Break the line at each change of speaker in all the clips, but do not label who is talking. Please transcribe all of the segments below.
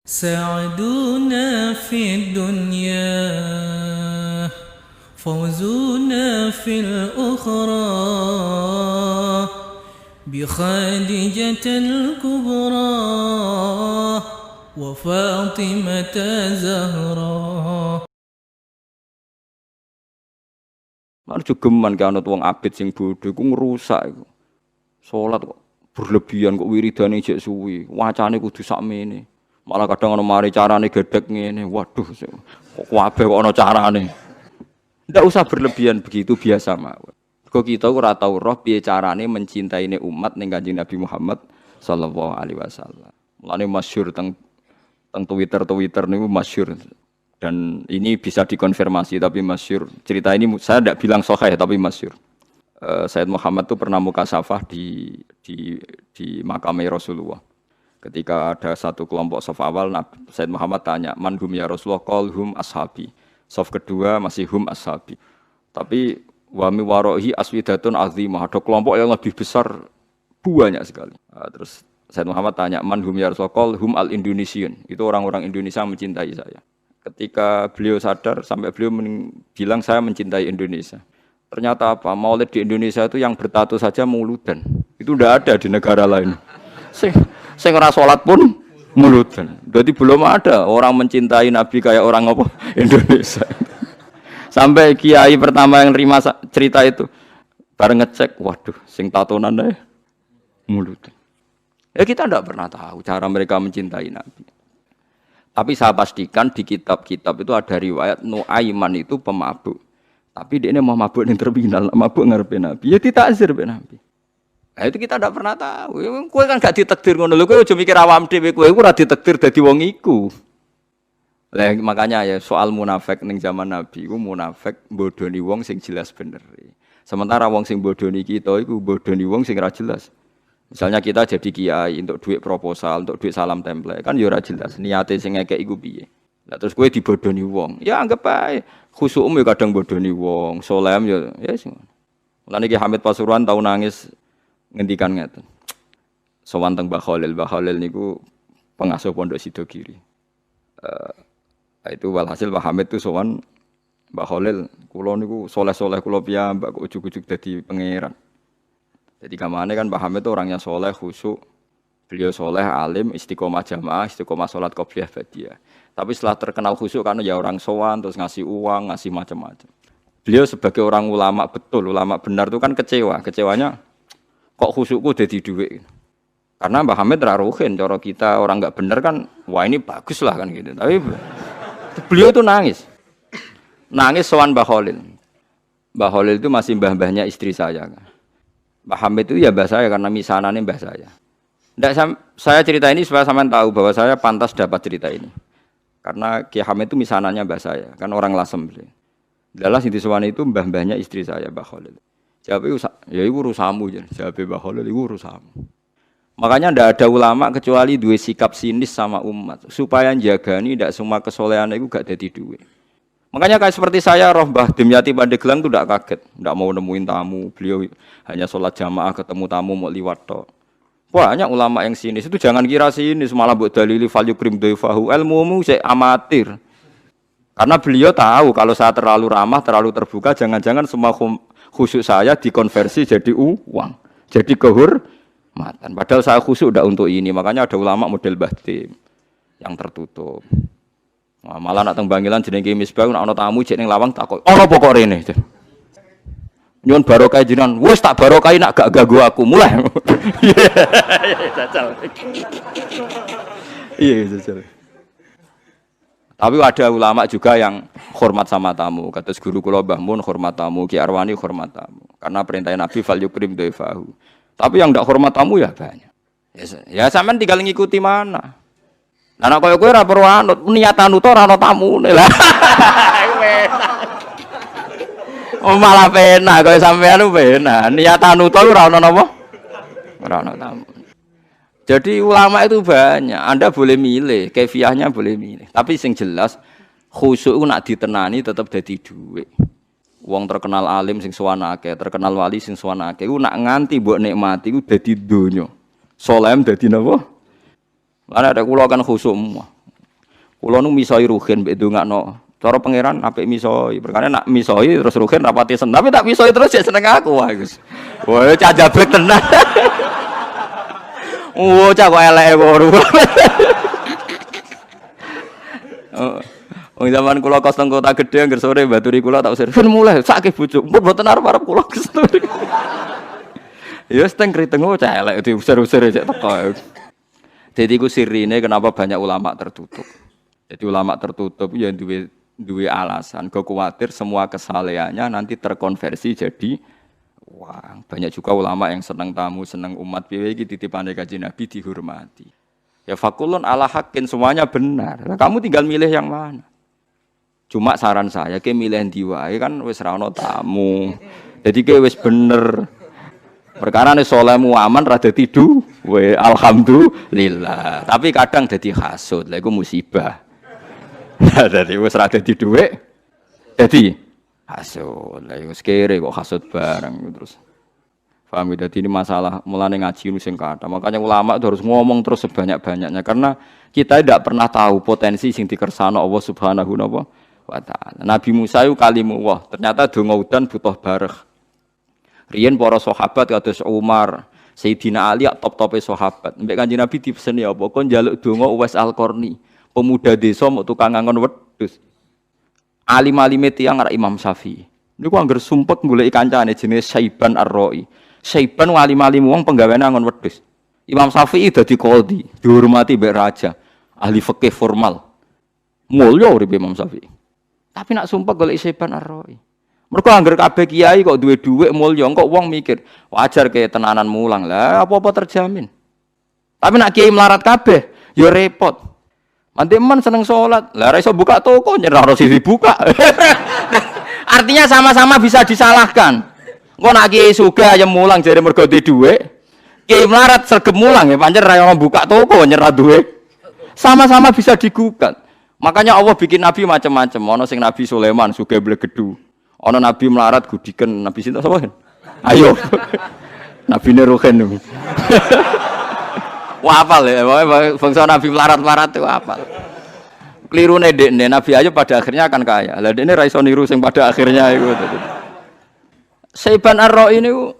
سعدنا في الدنيا فوزنا في الأخرى بخادجة الكبرى وفاطمة زهراء.
Marjo geman ki anut wong abid sing bodho iku ngrusak iku. Salat kok berlebihan kok wiridane jek suwi, wacane kudu sakmene. Malah kadang ana mari carane gedhek ngene. Waduh, kok kabeh kok ana carane. Ndak usah berlebihan begitu biasa mawon. Kok kita ora tau roh piye carane mencintaine umat ning Kanjeng Nabi Muhammad sallallahu alaihi wasallam. Mulane masyhur teng Twitter niku masyhur. Dan ini bisa dikonfirmasi tapi masyhur. Cerita ini saya tidak bilang sahih tapi masyhur. Sayyid Muhammad itu pernah mukasafah di makam Rasulullah. Ketika ada satu kelompok saf awal, Sayyid Muhammad tanya, "Man hum ya Rasulullah?" "Qal hum ashabi." Saf kedua masih hum ashabi. Tapi wa mi warohi aswidatun azimah. Ada kelompok yang lebih besar banyak sekali. Terus Sayyid Muhammad tanya, "Man hum ya Rasulullah?" "Qal hum al-Indonesian." Itu orang-orang Indonesia mencintai saya. Ketika beliau sadar sampai beliau bilang saya mencintai Indonesia. Ternyata apa? Maulid di Indonesia itu yang bertato saja mauludan. Itu tidak ada di negara lain. Sing ora salat pun mauludan. Jadi belum ada orang mencintai Nabi kayak orang apa? Indonesia. Sampai kiai pertama yang terima cerita itu bareng ngecek, waduh, sing tatonan ae mauludan. Ya kita tidak pernah tahu cara mereka mencintai Nabi. Tapi saya pastikan di kitab-kitab itu ada riwayat Nuaiman itu pemabuk. Tapi dia mau mabuk yang terminal, mabuk ngarepe Nabi. Ya ditakzir be Nabi. Nah itu kita tidak pernah tahu. Kowe kan gak ditakdir ngono lho, kowe aja mikir awam dhewe, kowe ora ditakdir dadi wong iku. Lah makanya ya soal munafik ning zaman Nabi iku munafik bodoni wong sing jelas bener. Sementara wong sing bodoni kita iku bodoni wong sing ora jelas. Misalnya kita jadi kiai untuk duit proposal, untuk duit salam template, kan ya ora jelas niate sing ngekek iku piye. Lah terus kowe dibodoni wong. Ya anggap ae khusukmu ya kadang bodoni wong, solem ya sing. Mulane Ki Hamid Pasuruan tau nangis ngendikan ngeten. Sowan teng Mbah Khalil niku pengasuh Pondok Sidogiri. Itu walhasil Mbah Hamid tuh sowan Mbah Khalil, kula niku soleh-soleh kula piyambak kok ujug-ujug dadi pangeran. Jadi kamane kan Mbah Hamid itu orangnya soleh, khusyuk. Beliau soleh, alim, istiqomah jamaah, istiqomah sholat qobliyah ba'diyah. Tapi setelah terkenal khusyuk karena ya orang sowan, terus ngasih uang, ngasih macam-macam. Beliau sebagai orang ulama betul, ulama benar itu kan kecewa. Kecewanya kok khusyukku jadi duit. Karena Mbah Hamid raruhin, cara kita orang nggak benar kan, wah ini bagus lah kan gitu. Tapi beliau itu nangis. Nangis sowan Mbah Khalil. Mbah Khalil itu masih mbah-mbahnya istri saya kan. Mbah Hamid itu ya mbah saya karena misanane mbah saya. Ndak saya cerita ini supaya sampean tahu bahwa saya pantas dapat cerita ini. Karena Ki Hamid itu misanannya mbah saya, kan orang Lasem. Dalah sing disewani itu mbah-mbahnya istri saya, Mbah Khalil. Jawabe ya iku urusanmu jan. Jawabe Mbah Khalil iku urusanmu. Makanya ndak ada ulama kecuali duwe sikap sinis sama umat supaya njagani ndak semua kesolehan iku gak dadi duwe. Makanya kayak seperti saya, roh Mbah Dimyati Pandeglang itu tidak kaget, tidak mau nemuin tamu. Beliau hanya sholat jamaah ketemu tamu mau liwat tok. Banyak ulama yang sinis itu jangan kira sinis malah buat dalili falyukrim dhaifahu, ilmumu saya amatir. Karena beliau tahu kalau saya terlalu ramah, terlalu terbuka, jangan-jangan semua khusyuk saya dikonversi jadi uang, jadi kehormatan. Padahal saya khusyuk tidak untuk ini. Makanya ada ulama model Mbah Dim yang tertutup. Wah, malah nak teng Bangilan jenenge Misbah nak ana tamu jek ning lawang takok. Ana apa kok rene? Nyuwun barokah jenengan. Wis tak barokahi nak gak ganggu aku. Mulai. Jajal. Iya, jajal. Tapi ada ulama juga yang hormat sama tamu. Kata guru kula Mbah Mun hormat tamu, Ki Arwani hormat tamu. Karena perintah Nabi fal yukrim dhaifahu. Tapi yang ndak hormat tamu ya banyak. Ya sampean tinggal ngikuti mana. Nah, nek koyo kowe ora perlu anut, niatan uta ora ana tamune lah. Oh malah penak koyo sampean penak. Niatan uta ora ana napa? Ora ana tamu. Jadi ulama itu banyak. Anda boleh milih, kefiahnya boleh milih. Tapi sing jelas khusyuk nak ditenani tetap dadi dhuwit. Wong terkenal alim sing sowan akeh, terkenal wali sing sowan akeh iku nak nganti mbok nikmati iku dadi donya. Saleh dadi napa? Lan ada kula kan khusyuk. Kula nu misoi ruhin mbek ndongakno. Cara pangeran apik misoi. Perkara nak misoi terus ruhin rapati seneng. Tapi tak misoi terus ya seneng aku wah Gus. Wah cah jablek tenan. Oh cah kok eleke kok. Wong zaman kula kos teng kota gedhe angger sore baturi kula tak usir. Ben mulai sakit bojo. Mun mboten arep-arep kula kesel. Ya seteng kriteng cah elek diusir-usir cek teko. Jadi ku sirine kenapa banyak ulama tertutup. Jadi ulama tertutup ya duwe alasan, khawatir semua kesalehannya nanti terkonversi jadi wah, banyak juga ulama yang senang tamu, senang umat piye iki titipane Kanjeng Nabi dihormati. Ya fakulun ala hakin semuanya benar. Nah, kamu tinggal milih yang mana. Cuma saran saya ke milih ndi wae kan wis ra ono tamu. Jadi ke wis bener. Perkara nek salehmu aman ra dadi duwe alhamdulillah. Tapi kadang dadi hasud, lha iku musibah. Nah, dadi wis ra dadi dhuwit. Dadi hasud. Lah wis kere kok hasud bareng terus. Paham ya? Dadi ini masalah mulane ngaji nu sing kathah. Makanya ulama itu harus ngomong terus sebanyak-banyaknya karena kita tidak pernah tahu potensi sing dikersano Allah Subhanahu wa taala. Nabi Musa itu kalimullah, ternyata donga udan butuh bareh. Riyen para sahabat kados Umar, Sayyidina Ali top-tope sahabat. Mbek Kanjeng Nabi dipeseni apa? Kon njaluk donga Uwais Al-Qarni, pemuda desa mau tukang ngangon wedhus. Alim-alime tiyang arek Imam Syafi'i. Niku angger sumpek goleki kancane jenenge Saiban Ar-Ra'i. Saiban alim-alim wong penggaweane ngangon wedhus. Imam Syafi'i dadi qadhi, dihormati mbek raja, ahli fikih formal. Mulya uripe Imam Syafi'i. Tapi nak sumpek goleki Saiban Ar-Ra'i. Mergo angger kabeh kiai kok duwe dhuwit mulya, kok wong mikir, wajar kaya tenanan mulang lah, apa-apa terjamin. Tapi nak kiai melarat kabeh, ya repot. Manteman seneng salat, lah ora iso buka toko, nyerah ora sisi buka. Artinya sama-sama bisa disalahkan. Engko nak kiai sugih ayam mulang jare mergo duwe dhuwit, kiai melarat sregep mulang ya pancen ra ono buka toko, nyerah dhuwit. Sama-sama bisa digugat. Makanya Allah bikin nabi macam-macam. Ono sing Nabi Sulaiman sugih blegedu. Ono nabi melarat gudiken, nabi sinten sapa? Ayo. Nabine Ruhen. Wah apal ya, bangsa nabi melarat-melarat itu apal. Klirune dekne Nabi Ayub pada akhirnya akan kaya. Lah dekne ra iso niru sing pada akhirnya iku. Saiban Ar-Ra'i niku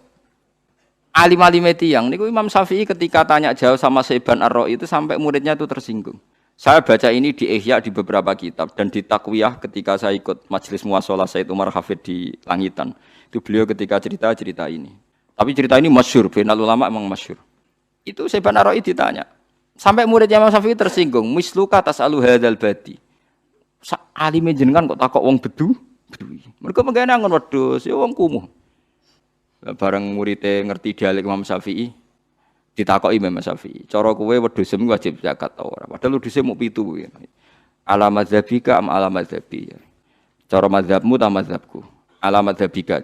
alim-alime tiyang niku Imam Syafi'i ketika tanya jawab sama Saiban Ar-Ra'i itu sampai muridnya itu tersinggung. Saya baca ini di Ihya di beberapa kitab dan di Takwiyah ketika saya ikut majelis muashalah Said Umar Hafid di Langitan. Itu beliau ketika cerita ini. Tapi cerita ini masyhur, bainal ulama memang masyhur. Itu Saiban Ar-Ra'i ditanya. Sampai muridnya Imam Syafi'i tersinggung, misluka tasalu hadzal badi. Alime jenengan kok takok wong bedui. Mergo mengkene angon wedhus, ya wong kumuh. Bareng muridé ngerti dialek Imam Syafi'i, ditakoki Imam Syafi'i, cara kowe wedhusem wajib zakat ta ora? Padahal wedhuse mung 7. Ala madzhabika am ala madzhabi. Cara mazhabmu ta mazhabku? Ala madzhabika.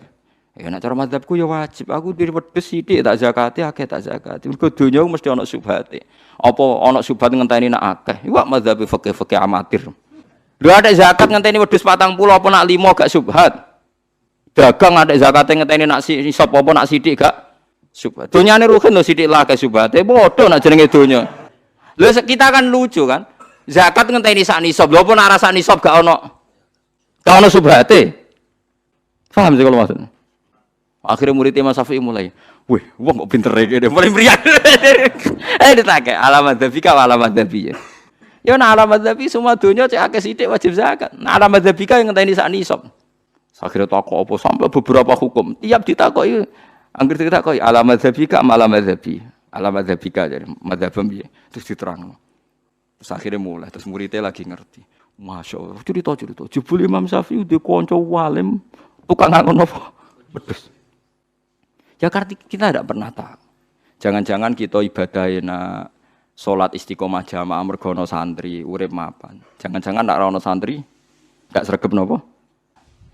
Ya nek cara mazhabku ya wajib. Aku diri wedhus sithik tak zakate, akeh tak zakate. Mergo donya mesti ana subhate. Apa ana subhat ngenteni nak akeh? Iku mazhab fikih amatir. Lho ada zakat ngenteni wedhus 40 apa nak 5 gak subhat. Dagang ada zakate ngenteni nak nisab apa nak sithik gak subhat. Donyane ruhin lho sithik lah ke subhate. Padha nak jenenge donya. Lho kita kan lucu kan. Zakat ngenteni sak nisab. Lho apa nak rasa nisab gak ono subhate. Paham sih kalau maksudnya? Akhirnya murid Imam Syafi'i mulai, wih, wong kok pinter iki, mulai meriang. Ditake alamat dzabika wa alamat dzabi. Ya nah alamat dzabi semua dunya cek akeh sithik wajib zakat. Nah alamat dzabika yang ngenteni sak nisab. Akhirnya takok apa sampai beberapa hukum. Tiap ditakoki, anggere ditakoki alamat dzabika ma alamat dzabi. Alamat dzabika jadi madzhab piye? Terus diterangno. Terus akhirnya mulai, terus muridnya lagi ngerti. Masyaallah, cerita. Jebul Imam Syafi'i di kanca walim tukang ngangon apa? Wedhus. Ya karena kita tidak pernah tahu. Jangan-jangan kita ibadah nak salat istiqomah jamaah mergo ana santri urip mapan. Jangan-jangan nak ana santri enggak sregep napa?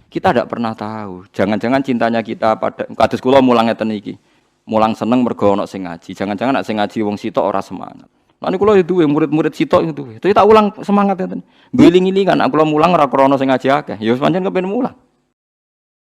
Kita tidak pernah tahu. Jangan-jangan cintanya kita pada kados kula mulang ngeten iki. Mulang seneng mergo ana sing ngaji. Jangan-jangan nak sing ngaji wong sitok ora semangat. Lah niku kula duwe murid-murid sitok itu. Tapi tak ulang semangat ngeten. Biling-ilingan aku kula mulang ora krana sing ngaji akeh. Ya pancen kepen mulang.